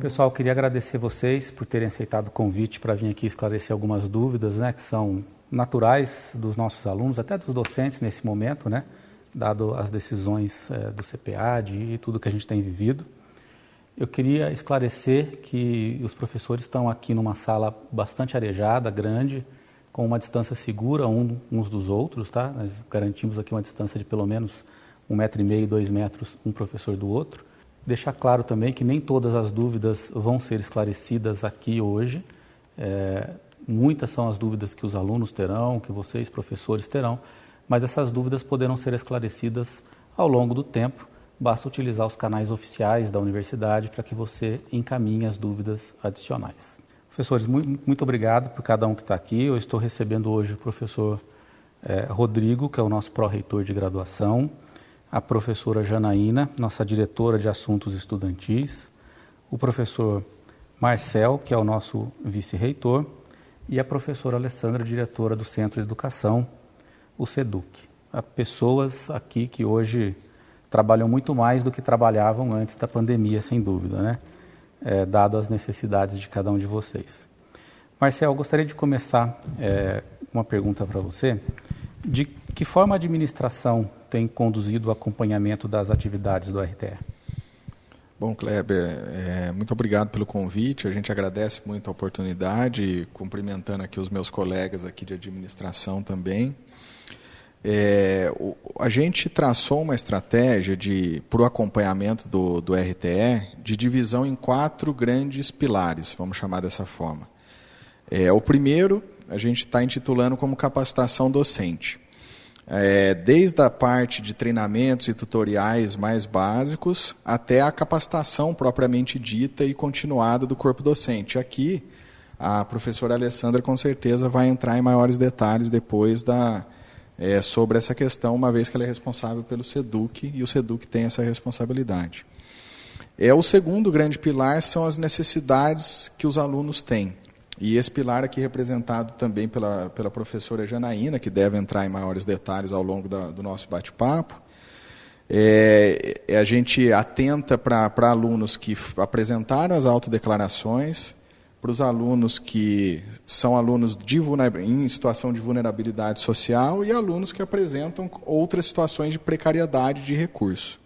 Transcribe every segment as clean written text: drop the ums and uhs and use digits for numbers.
Pessoal, queria agradecer vocês por terem aceitado o convite para vir aqui esclarecer algumas dúvidas, né, que são naturais dos nossos alunos, até dos docentes nesse momento, né, dado as decisões do CPAD e tudo que a gente tem vivido. Eu queria esclarecer que os professores estão aqui numa sala bastante arejada, grande, com uma distância segura uns dos outros, tá? Nós garantimos aqui uma distância de pelo menos 1,5 m, 2 metros, um professor do outro. Deixar claro também que nem todas as dúvidas vão ser esclarecidas aqui hoje. Muitas são as dúvidas que os alunos terão, que vocês, professores, terão, mas essas dúvidas poderão ser esclarecidas ao longo do tempo. Basta utilizar os canais oficiais da universidade para que você encaminhe as dúvidas adicionais. Professores, muito obrigado por cada um que está aqui. Eu estou recebendo hoje o professor Rodrigo, que é o nosso pró-reitor de graduação, a professora Janaína, nossa diretora de assuntos estudantis, o professor Marcel, que é o nosso vice-reitor, e a professora Alessandra, diretora do Centro de Educação, o SEDUC. Há pessoas aqui que hoje trabalham muito mais do que trabalhavam antes da pandemia, sem dúvida, né? Dado as necessidades de cada um de vocês. Marcel, gostaria de começar uma pergunta para você. De que forma a administração tem conduzido o acompanhamento das atividades do RTE? Bom, Kleber, muito obrigado pelo convite. A gente agradece muito a oportunidade, cumprimentando aqui os meus colegas aqui de administração também. A gente traçou uma estratégia para o acompanhamento do RTE de divisão em 4 grandes pilares, vamos chamar dessa forma. O primeiro, a gente está intitulando como capacitação docente. Desde a parte de treinamentos e tutoriais mais básicos até a capacitação propriamente dita e continuada do corpo docente. Aqui, a professora Alessandra com certeza vai entrar em maiores detalhes depois sobre essa questão, uma vez que ela é responsável pelo SEDUC e o SEDUC tem essa responsabilidade. O segundo grande pilar são as necessidades que os alunos têm. E esse pilar aqui representado também pela professora Janaína, que deve entrar em maiores detalhes ao longo do nosso bate-papo. A gente atenta para alunos que apresentaram as autodeclarações, para os alunos que são alunos em situação de vulnerabilidade social e alunos que apresentam outras situações de precariedade de recurso.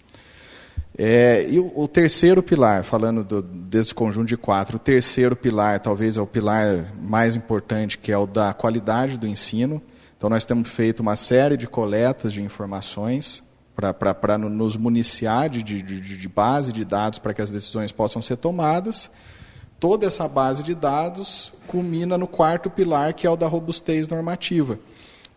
E o terceiro pilar, falando desse conjunto de 4, o terceiro pilar talvez é o pilar mais importante, que é o da qualidade do ensino. Então, nós temos feito uma série de coletas de informações para nos municiar de base de dados para que as decisões possam ser tomadas. Toda essa base de dados culmina no 4º pilar, que é o da robustez normativa.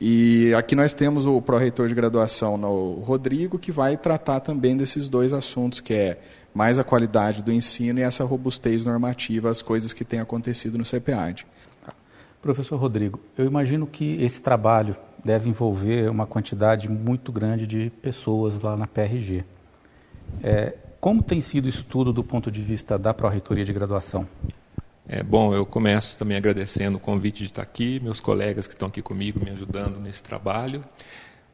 E aqui nós temos o pró-reitor de graduação, o Rodrigo, que vai tratar também desses 2 assuntos, que é mais a qualidade do ensino e essa robustez normativa, as coisas que têm acontecido no CPAD. Professor Rodrigo, eu imagino que esse trabalho deve envolver uma quantidade muito grande de pessoas lá na PRG. Como tem sido isso tudo do ponto de vista da pró-reitoria de graduação? Bom, eu começo também agradecendo o convite de estar aqui, meus colegas que estão aqui comigo me ajudando nesse trabalho.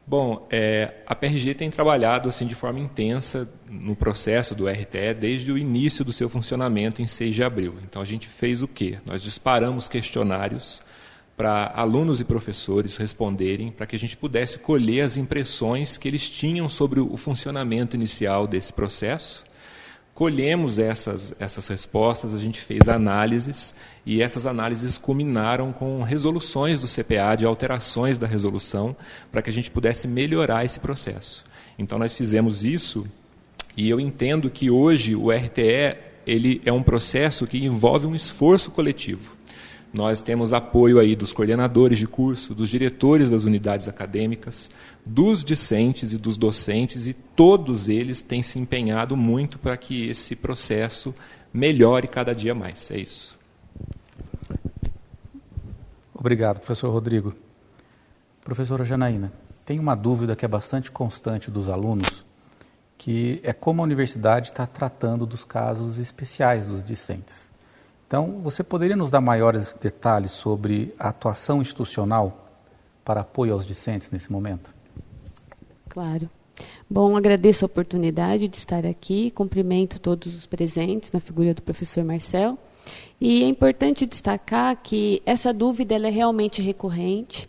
Bom, a PRG tem trabalhado assim, de forma intensa no processo do RTE desde o início do seu funcionamento em 6 de abril. Então, a gente fez o quê? Nós disparamos questionários para alunos e professores responderem, para que a gente pudesse colher as impressões que eles tinham sobre o funcionamento inicial desse processo. Colhemos essas respostas, a gente fez análises e essas análises culminaram com resoluções do CPA, de alterações da resolução, para que a gente pudesse melhorar esse processo. Então, nós fizemos isso e eu entendo que hoje o RTE ele é um processo que envolve um esforço coletivo. Nós temos apoio aí dos coordenadores de curso, dos diretores das unidades acadêmicas, dos discentes e dos docentes, e todos eles têm se empenhado muito para que esse processo melhore cada dia mais. É isso. Obrigado, professor Rodrigo. Professora Janaína, tem uma dúvida que é bastante constante dos alunos, que é como a universidade está tratando dos casos especiais dos discentes. Então, você poderia nos dar maiores detalhes sobre a atuação institucional para apoio aos discentes nesse momento? Claro. Bom, agradeço a oportunidade de estar aqui, cumprimento todos os presentes na figura do professor Marcel. E é importante destacar que essa dúvida ela é realmente recorrente.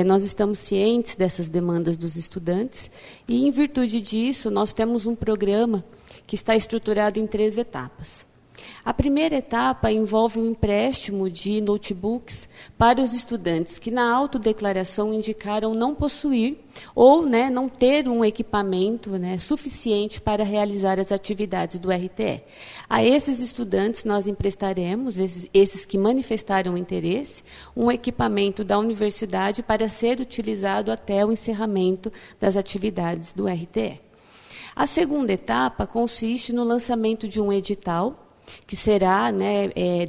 Nós estamos cientes dessas demandas dos estudantes e, em virtude disso, nós temos um programa que está estruturado em 3 etapas. A primeira etapa envolve o empréstimo de notebooks para os estudantes que na autodeclaração indicaram não possuir ou não ter um equipamento suficiente para realizar as atividades do RTE. A esses estudantes nós emprestaremos, esses que manifestaram interesse, um equipamento da universidade para ser utilizado até o encerramento das atividades do RTE. A segunda etapa consiste no lançamento de um edital que será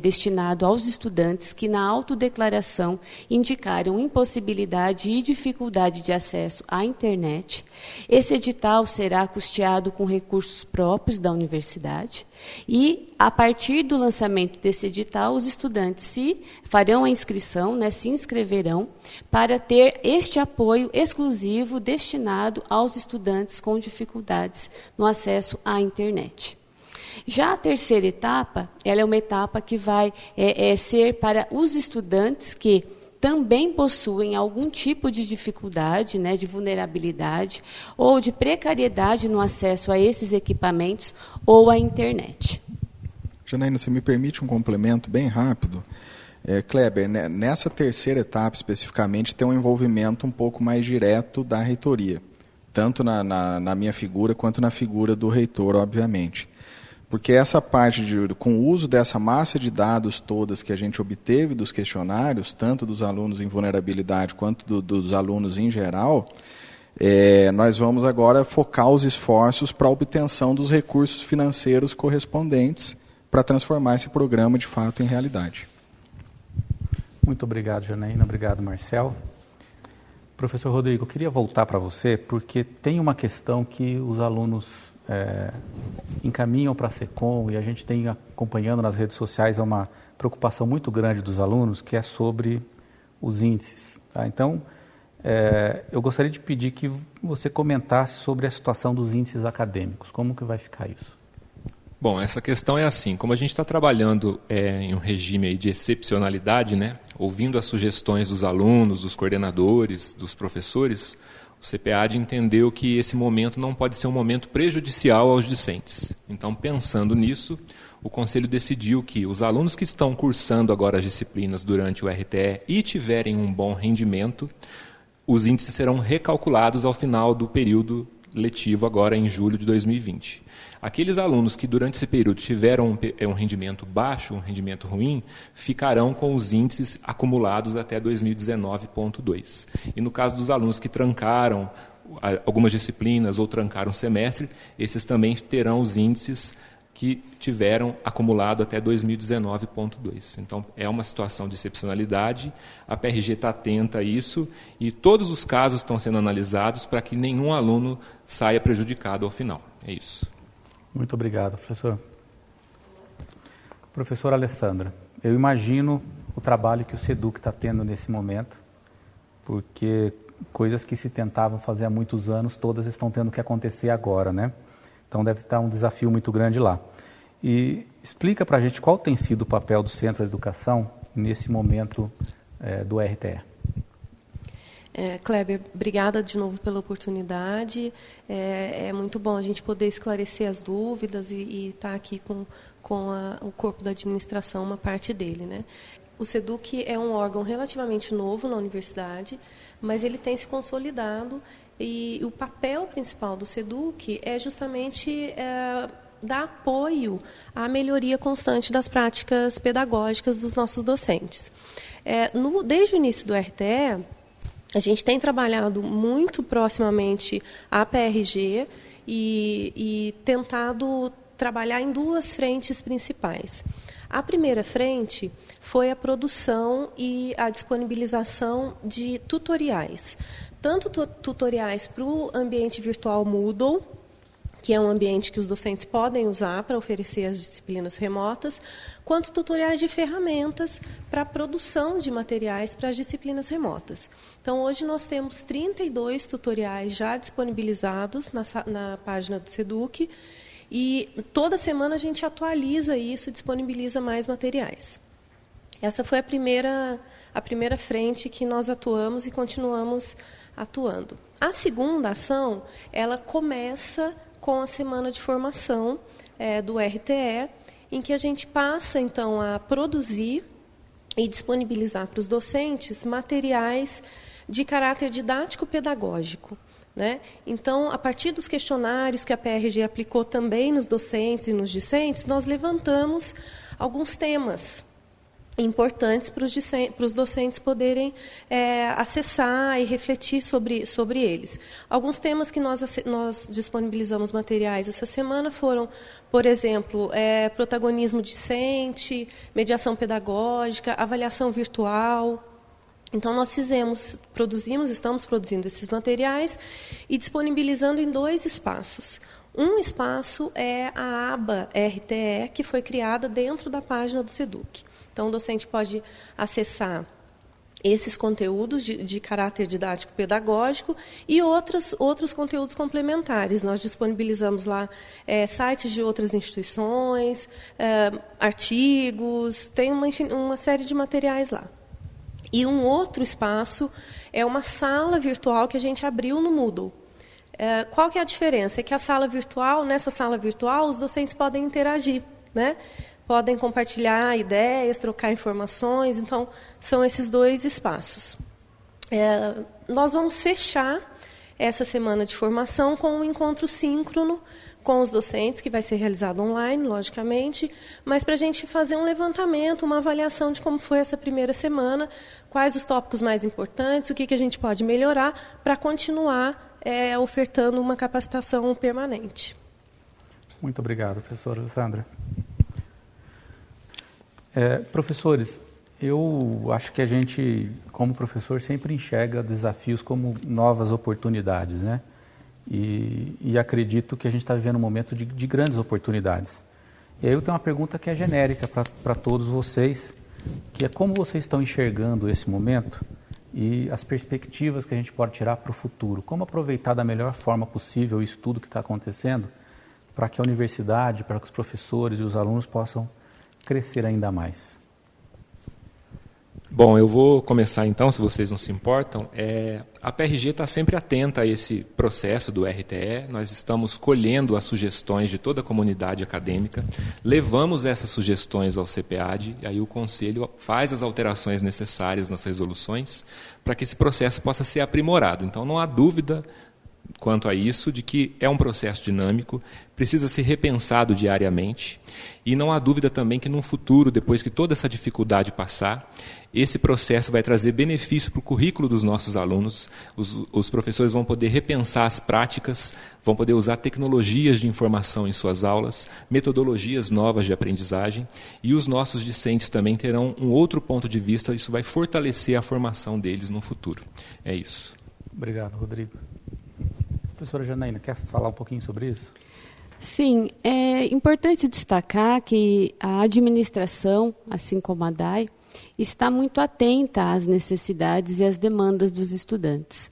destinado aos estudantes que na autodeclaração indicaram impossibilidade e dificuldade de acesso à internet. Esse edital será custeado com recursos próprios da universidade e, a partir do lançamento desse edital, os estudantes farão a inscrição, se inscreverão para ter este apoio exclusivo destinado aos estudantes com dificuldades no acesso à internet. Já a terceira etapa, ela é uma etapa que vai ser para os estudantes que também possuem algum tipo de dificuldade, de vulnerabilidade ou de precariedade no acesso a esses equipamentos ou à internet. Janaína, você me permite um complemento bem rápido? Kleber, nessa terceira etapa especificamente tem um envolvimento um pouco mais direto da reitoria, tanto na minha figura quanto na figura do reitor, obviamente. Porque essa parte, com o uso dessa massa de dados todas que a gente obteve dos questionários, tanto dos alunos em vulnerabilidade quanto dos alunos em geral, nós vamos agora focar os esforços para a obtenção dos recursos financeiros correspondentes para transformar esse programa de fato em realidade. Muito obrigado, Janaína. Obrigado, Marcel. Professor Rodrigo, eu queria voltar para você, porque tem uma questão que os alunos encaminham para a SECOM, e a gente tem acompanhando nas redes sociais uma preocupação muito grande dos alunos, que é sobre os índices. Tá? Então, eu gostaria de pedir que você comentasse sobre a situação dos índices acadêmicos. Como que vai ficar isso? Bom, essa questão é assim, como a gente está trabalhando em um regime aí de excepcionalidade, ouvindo as sugestões dos alunos, dos coordenadores, dos professores, o CPAD entendeu que esse momento não pode ser um momento prejudicial aos discentes. Então, pensando nisso, o Conselho decidiu que os alunos que estão cursando agora as disciplinas durante o RTE e tiverem um bom rendimento, os índices serão recalculados ao final do período letivo, agora em julho de 2020. Aqueles alunos que durante esse período tiveram um rendimento baixo, um rendimento ruim, ficarão com os índices acumulados até 2019,2. E no caso dos alunos que trancaram algumas disciplinas ou trancaram o semestre, esses também terão os índices que tiveram acumulado até 2019,2. Então, é uma situação de excepcionalidade, a PRG está atenta a isso e todos os casos estão sendo analisados para que nenhum aluno saia prejudicado ao final. É isso. Muito obrigado, professor. Professora Alessandra, eu imagino o trabalho que o SEDUC está tendo nesse momento, porque coisas que se tentavam fazer há muitos anos, todas estão tendo que acontecer agora, Então deve estar um desafio muito grande lá. E explica para a gente qual tem sido o papel do Centro de Educação nesse momento do RTE. Kleber, obrigada de novo pela oportunidade. É muito bom a gente poder esclarecer as dúvidas e estar aqui com o corpo da administração, uma parte dele. O SEDUC é um órgão relativamente novo na universidade, mas ele tem se consolidado e o papel principal do SEDUC é justamente dar apoio à melhoria constante das práticas pedagógicas dos nossos docentes. Desde o início do RTE, a gente tem trabalhado muito proximamente à PRG e tentado trabalhar em 2 frentes principais. A primeira frente foi a produção e a disponibilização de tutoriais. Tanto tutoriais para o ambiente virtual Moodle, que é um ambiente que os docentes podem usar para oferecer as disciplinas remotas, quanto tutoriais de ferramentas para a produção de materiais para as disciplinas remotas. Então, hoje nós temos 32 tutoriais já disponibilizados na página do SEDUC, e toda semana a gente atualiza isso e disponibiliza mais materiais. Essa foi a primeira frente que nós atuamos e continuamos atuando. A segunda ação, ela começa com a semana de formação do RTE, em que a gente passa, então, a produzir e disponibilizar para os docentes materiais de caráter didático-pedagógico, né? Então, a partir dos questionários que a PRG aplicou também nos docentes e nos discentes, nós levantamos alguns temas importantes para os docentes poderem acessar e refletir sobre eles. Alguns temas que nós disponibilizamos materiais essa semana foram, por exemplo, protagonismo discente, mediação pedagógica, avaliação virtual. Então, nós estamos produzindo esses materiais e disponibilizando em 2 espaços. Um espaço é a aba RTE, que foi criada dentro da página do SEDUC. Então, o docente pode acessar esses conteúdos de caráter didático-pedagógico e outros conteúdos complementares. Nós disponibilizamos lá sites de outras instituições, artigos, tem uma série de materiais lá. E um outro espaço é uma sala virtual que a gente abriu no Moodle. Qual que é a diferença? É que nessa sala virtual, os docentes podem interagir, né? Podem compartilhar ideias, trocar informações. Então, são esses 2 espaços. Nós vamos fechar essa semana de formação com um encontro síncrono com os docentes, que vai ser realizado online, logicamente, mas para a gente fazer um levantamento, uma avaliação de como foi essa primeira semana, quais os tópicos mais importantes, o que a gente pode melhorar para continuar ofertando uma capacitação permanente. Muito obrigado, professora Sandra. Professores, eu acho que a gente, como professor, sempre enxerga desafios como novas oportunidades, né? E acredito que a gente está vivendo um momento de grandes oportunidades. E aí eu tenho uma pergunta que é genérica para todos vocês, que é como vocês estão enxergando esse momento e as perspectivas que a gente pode tirar para o futuro. Como aproveitar da melhor forma possível o estudo que está acontecendo para que a universidade, para que os professores e os alunos possam crescer ainda mais. Bom, eu vou começar então, se vocês não se importam. A PRG está sempre atenta a esse processo do RTE, nós estamos colhendo as sugestões de toda a comunidade acadêmica, levamos essas sugestões ao CPAD, e aí o Conselho faz as alterações necessárias nas resoluções para que esse processo possa ser aprimorado. Então, não há dúvida quanto a isso, de que é um processo dinâmico, precisa ser repensado diariamente, e não há dúvida também que no futuro, depois que toda essa dificuldade passar, esse processo vai trazer benefício para o currículo dos nossos alunos, os professores vão poder repensar as práticas, vão poder usar tecnologias de informação em suas aulas, metodologias novas de aprendizagem, e os nossos discentes também terão um outro ponto de vista, isso vai fortalecer a formação deles no futuro. É isso. Obrigado, Rodrigo. Professora Janaína, quer falar um pouquinho sobre isso? Sim, é importante destacar que a administração, assim como a DAI, está muito atenta às necessidades e às demandas dos estudantes.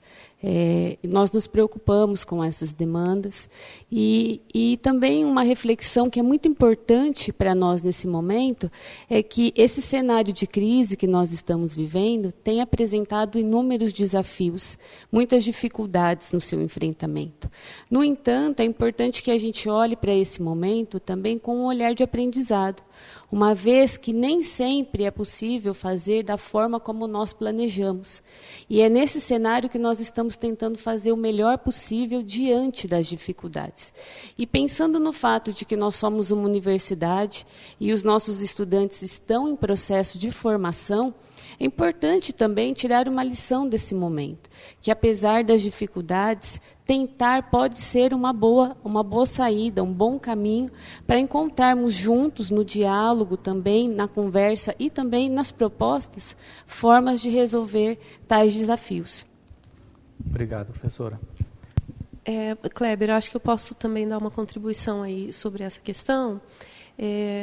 Nós nos preocupamos com essas demandas e também uma reflexão que é muito importante para nós nesse momento é que esse cenário de crise que nós estamos vivendo tem apresentado inúmeros desafios, muitas dificuldades no seu enfrentamento. No entanto, é importante que a gente olhe para esse momento também com um olhar de aprendizado, uma vez que nem sempre é possível fazer da forma como nós planejamos. E é nesse cenário que nós estamos tentando fazer o melhor possível diante das dificuldades. E pensando no fato de que nós somos uma universidade e os nossos estudantes estão em processo de formação, é importante também tirar uma lição desse momento, que apesar das dificuldades, tentar pode ser uma boa saída, um bom caminho para encontrarmos juntos no diálogo também, na conversa e também nas propostas, formas de resolver tais desafios. Obrigado, professora. Kleber, eu acho que eu posso também dar uma contribuição aí sobre essa questão.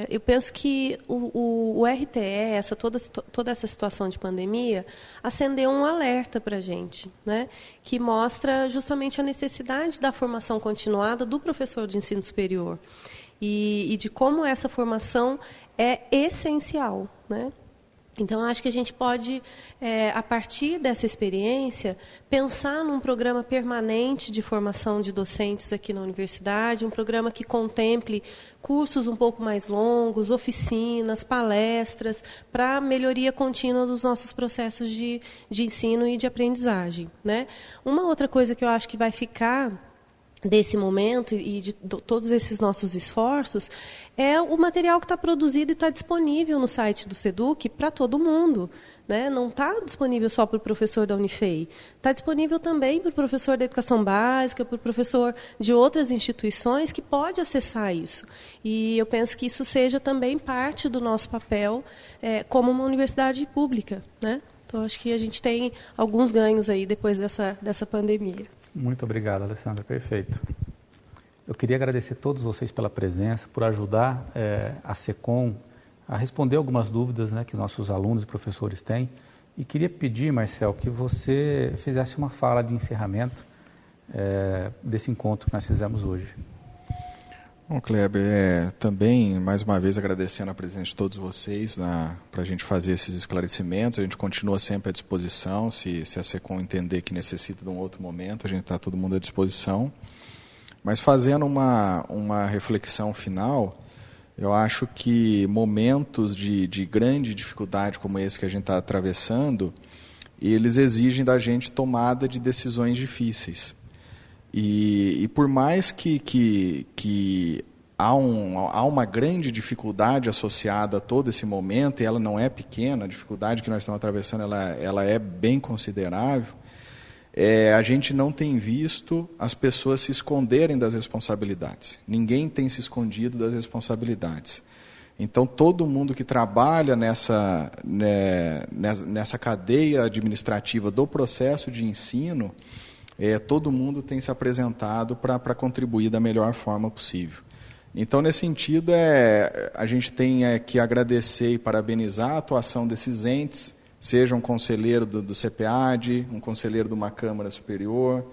Eu penso que o RTE, toda essa situação de pandemia, acendeu um alerta para a gente, né, que mostra justamente a necessidade da formação continuada do professor de ensino superior e de como essa formação é essencial, né? Então, acho que a gente pode, a partir dessa experiência, pensar num programa permanente de formação de docentes aqui na universidade, um programa que contemple cursos um pouco mais longos, oficinas, palestras, para a melhoria contínua dos nossos processos de ensino e de aprendizagem, né? Uma outra coisa que eu acho que vai ficar desse momento e de todos esses nossos esforços é o material que está produzido e está disponível no site do SEDUC para todo mundo, né? Não está disponível só para o professor da Unifei, está disponível também para o professor da educação básica, para o professor de outras instituições que pode acessar isso. E eu penso que isso seja também parte do nosso papel como uma universidade pública, né? Então, acho que a gente tem alguns ganhos aí depois dessa pandemia. Muito obrigado, Alessandra. Perfeito. Eu queria agradecer a todos vocês pela presença, por ajudar a SECOM a responder algumas dúvidas, né, que nossos alunos e professores têm. E queria pedir, Marcel, que você fizesse uma fala de encerramento desse encontro que nós fizemos hoje. Bom, Kleber, também, mais uma vez, agradecendo a presença de todos vocês para a gente fazer esses esclarecimentos. A gente continua sempre à disposição, se a SECOM entender que necessita de um outro momento, a gente está todo mundo à disposição. Mas fazendo uma reflexão final, eu acho que momentos de grande dificuldade como esse que a gente está atravessando, eles exigem da gente tomada de decisões difíceis. E por mais que há uma grande dificuldade associada a todo esse momento, e ela não é pequena, a dificuldade que nós estamos atravessando ela é bem considerável, a gente não tem visto as pessoas se esconderem das responsabilidades. Ninguém tem se escondido das responsabilidades. Então, todo mundo que trabalha nessa cadeia administrativa do processo de ensino, todo mundo tem se apresentado para contribuir da melhor forma possível. Então, nesse sentido, a gente tem que agradecer e parabenizar a atuação desses entes, seja um conselheiro do CEPEAD, um conselheiro de uma Câmara Superior,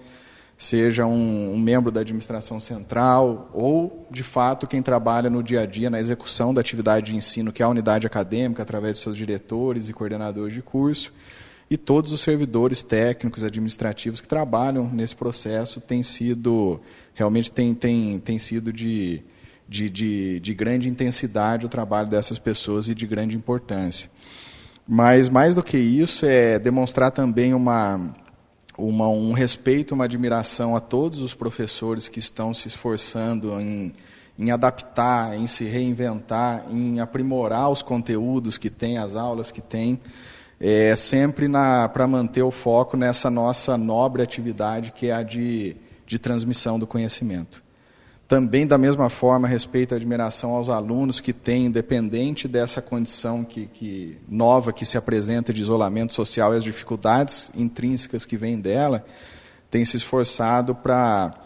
seja um membro da administração central, ou, de fato, quem trabalha no dia a dia na execução da atividade de ensino, que é a unidade acadêmica, através de seus diretores e coordenadores de curso, e todos os servidores técnicos, administrativos que trabalham nesse processo realmente tem sido de grande intensidade o trabalho dessas pessoas e de grande importância. Mas, mais do que isso, é demonstrar também um respeito, uma admiração a todos os professores que estão se esforçando em adaptar, em se reinventar, em aprimorar os conteúdos que tem, as aulas que tem, sempre para manter o foco nessa nossa nobre atividade que é a de transmissão do conhecimento. Também, da mesma forma, respeito e admiração aos alunos que têm, independente dessa condição nova que se apresenta de isolamento social e as dificuldades intrínsecas que vêm dela, têm se esforçado para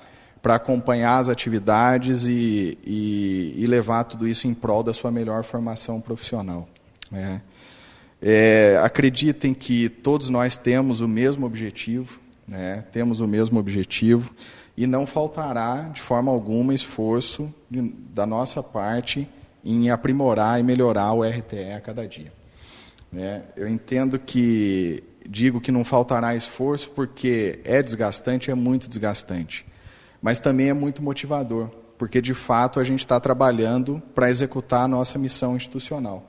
acompanhar as atividades e levar tudo isso em prol da sua melhor formação profissional. Acreditem que todos nós temos o mesmo objetivo, e não faltará, de forma alguma, esforço da nossa parte em aprimorar e melhorar o RTE a cada dia. Eu entendo digo que não faltará esforço porque é desgastante, é muito desgastante, mas também é muito motivador, porque, de fato, a gente está trabalhando para executar a nossa missão institucional.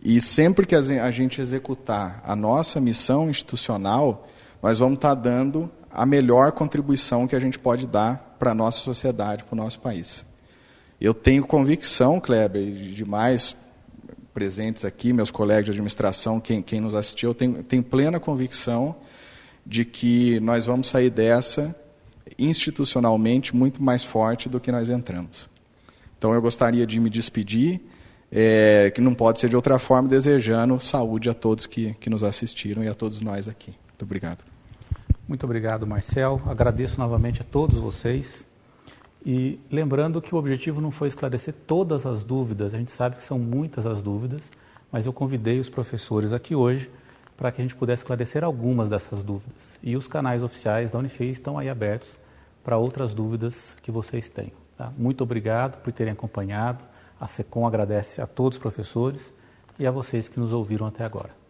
E sempre que a gente executar a nossa missão institucional, nós vamos estar dando a melhor contribuição que a gente pode dar para a nossa sociedade, para o nosso país. Eu tenho convicção, Kleber, e demais presentes aqui, meus colegas de administração, quem nos assistiu, tenho plena convicção de que nós vamos sair dessa institucionalmente muito mais forte do que nós entramos. Então, eu gostaria de me despedir, que não pode ser de outra forma, desejando saúde a todos que nos assistiram e a todos nós aqui. Muito obrigado. Muito obrigado, Marcel. Agradeço novamente a todos vocês. E lembrando que o objetivo não foi esclarecer todas as dúvidas, a gente sabe que são muitas as dúvidas, mas eu convidei os professores aqui hoje para que a gente pudesse esclarecer algumas dessas dúvidas. E os canais oficiais da Unifei estão aí abertos para outras dúvidas que vocês tenham. Tá? Muito obrigado por terem acompanhado. A SECOM agradece a todos os professores e a vocês que nos ouviram até agora.